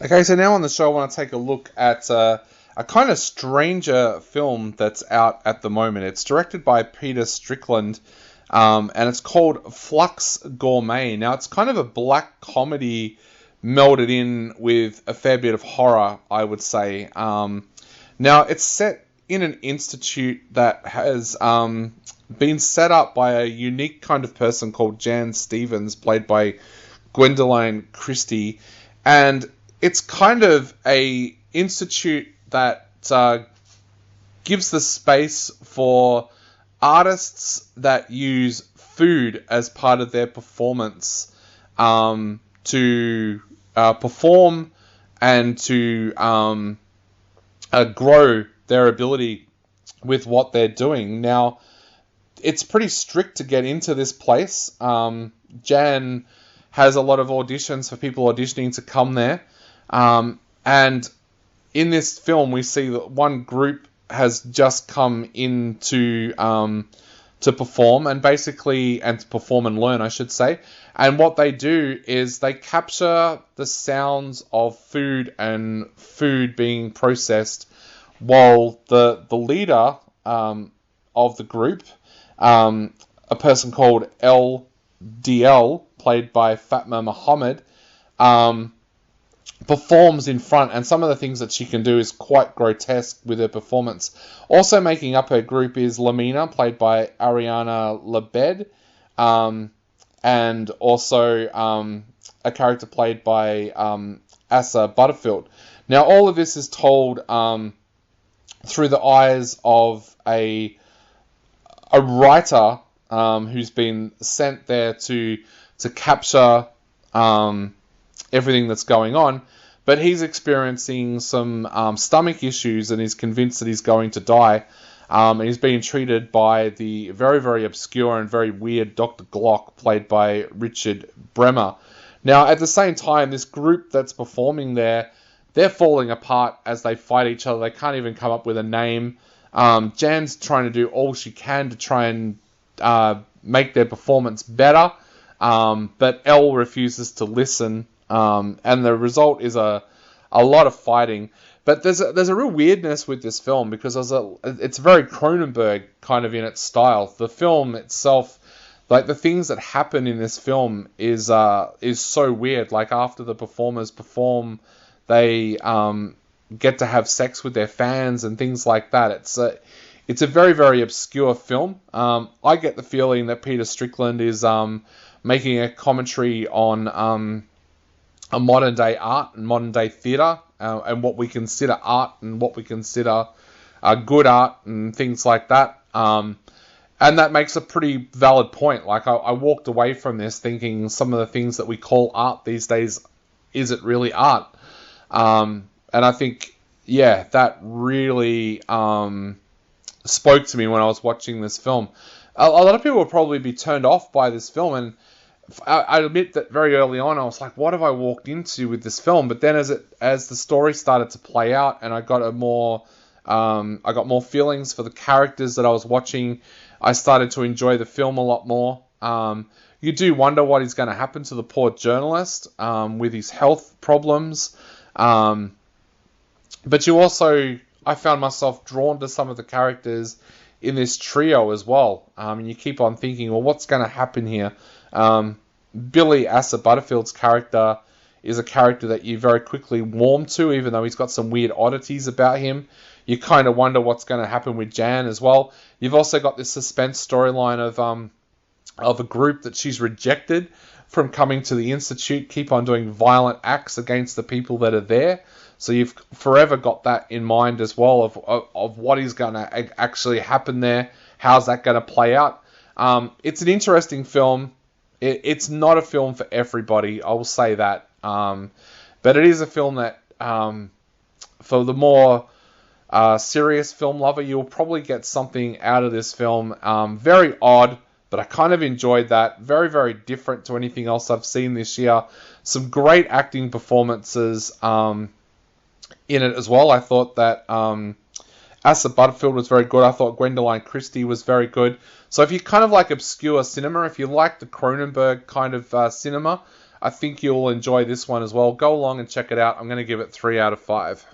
Okay, so now on the show, I want to take a look at a kind of stranger film that's out at the moment. It's directed by Peter Strickland, and it's called Flux Gourmet. Now, it's kind of a black comedy melded in with a fair bit of horror, I would say. Now, it's set in an institute that has been set up by a unique kind of person called Jan Stevens, played by Gwendoline Christie, and it's kind of a institute that gives the space for artists that use food as part of their performance to perform and to grow their ability with what they're doing. Now, it's pretty strict to get into this place. Jan has a lot of auditions for people auditioning to come there. And in this film, we see that one group has just come in to perform and to perform and learn, I should say. And what they do is they capture the sounds of food and food being processed, while the leader of the group, a person called LDL, played by Fatma Muhammad, performs in front, and some of the things that she can do is quite grotesque with her performance. Also making up her group is Lamina, played by Ariana Labed, and also a character played by Asa Butterfield. Now, all of this is told through the eyes of a writer who's been sent there to capture everything that's going on, but he's experiencing some stomach issues and he's convinced that he's going to die. And he's being treated by the very, very obscure and very weird Dr. Glock, played by Richard Bremer. Now, at the same time, this group that's performing there, they're falling apart as they fight each other. They can't even come up with a name. Jan's trying to do all she can to try and make their performance better, but Elle refuses to listen. And the result is a lot of fighting. But there's a real weirdness with this film because it's very Cronenberg kind of in its style. The film itself, like the things that happen in this film is so weird. Like after the performers perform, they get to have sex with their fans and things like that. It's a very, very obscure film. I get the feeling that Peter Strickland is making a commentary on a modern day art and modern day theatre, and what we consider art and what we consider good art and things like that. And that makes a pretty valid point. Like I walked away from this thinking some of the things that we call art these days, is it really art? And I think, yeah, that really spoke to me when I was watching this film. A lot of people will probably be turned off by this film, and I admit that very early on I was like, what have I walked into with this film? But then as the story started to play out and I got more feelings for the characters that I was watching, I started to enjoy the film a lot more. You do wonder what is going to happen to the poor journalist with his health problems. But you also, I found myself drawn to some of the characters in this trio as well. And you keep on thinking, well, what's going to happen here? Billy Asa Butterfield's character is a character that you very quickly warm to, even though he's got some weird oddities about him. You kind of wonder what's going to happen with Jan as well. You've also got this suspense storyline of a group that she's rejected from coming to the Institute, keep on doing violent acts against the people that are there. So you've forever got that in mind as well of what is going to actually happen there. How's that going to play out? It's an interesting film. It's not a film for everybody, I will say that. But it is a film that, for the more serious film lover, you'll probably get something out of this film. Very odd, but I kind of enjoyed that. Very, very different to anything else I've seen this year. Some great acting performances in it as well. I thought that Asa Butterfield was very good. I thought Gwendoline Christie was very good. So if you kind of like obscure cinema, if you like the Cronenberg kind of cinema, I think you'll enjoy this one as well. Go along and check it out. I'm going to give it 3 out of 5.